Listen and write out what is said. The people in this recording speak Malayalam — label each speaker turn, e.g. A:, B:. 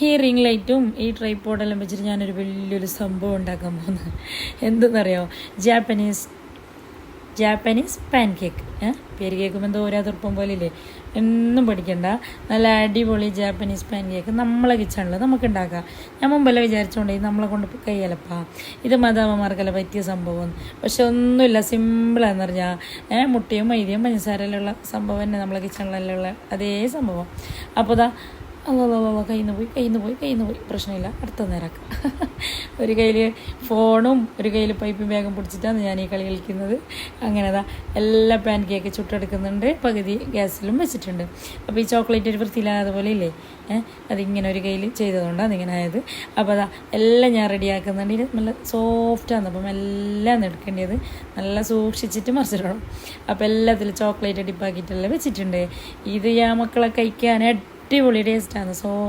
A: ഈ റിംഗ് ലൈറ്റും ഈ ട്രൈപോഡെല്ലാം വെച്ചിട്ട് ഞാനൊരു വലിയൊരു സംഭവം ഉണ്ടാക്കാൻ പോകുന്നത് എന്തെന്നറിയോ? Japanese pan cake. പേര് കേൾക്കുമ്പോൾ എന്തോ ഓരോ തുറപ്പം പോലെ ഇല്ലേ? ഒന്നും പഠിക്കണ്ട, നല്ല അടിപൊളി ജാപ്പനീസ് പാൻ കേക്ക് നമ്മളെ കിച്ചണിൽ നമുക്ക് ഉണ്ടാക്കാം. ഞാൻ മുമ്പെല്ലാം വിചാരിച്ചുകൊണ്ട് നമ്മളെ കൊണ്ട് കൈയലപ്പാ ഇത് മതാമ്മമാർക്കെല്ലാം പറ്റിയ സംഭവം. പക്ഷെ ഒന്നുമില്ല, സിമ്പിളാന്ന് പറഞ്ഞാൽ മുട്ടയും മൈദയും പഞ്ചസാരയിലുള്ള സംഭവം തന്നെ നമ്മളെ കിച്ചണിലെല്ലാം ഉള്ള അതേ സംഭവം. അപ്പോൾ കയ്യിൽ നിന്ന് പോയി പ്രശ്നമില്ല, അടുത്ത നേരാക്കാം. ഒരു കയ്യിൽ ഫോണും ഒരു കയ്യിൽ പൈപ്പും വേഗം പിടിച്ചിട്ടാണ് ഞാൻ ഈ കളി കളിക്കുന്നത്. അങ്ങനെ എല്ലാ പാൻ കേക്ക് ചുട്ടെടുക്കുന്നുണ്ട്, പകുതി ഗ്യാസിലും വെച്ചിട്ടുണ്ട്. അപ്പോൾ ഈ ചോക്ലേറ്റ് ഒരു വൃത്തിയില്ലാതെ പോലെ ഇല്ലേ, അതിങ്ങനെ ഒരു കയ്യിൽ ചെയ്തതുകൊണ്ടാണ് ഇങ്ങനെ ആയത്. അപ്പോൾ എല്ലാം ഞാൻ റെഡിയാക്കുന്നുണ്ട്. ഇത് നല്ല സോഫ്റ്റാണ്, അപ്പം എല്ലാം എടുക്കേണ്ടത് നല്ല സൂക്ഷിച്ചിട്ട് മറിച്ചിടണം. അപ്പോൾ എല്ലാത്തിലും ചോക്ലേറ്റ് ഡിപ്പാക്കിയിട്ടെല്ലാം വെച്ചിട്ടുണ്ട്. ഇത് ഞാൻ മക്കളെ കഴിക്കാൻ അടിപൊളി ടേസ്റ്റാണ്.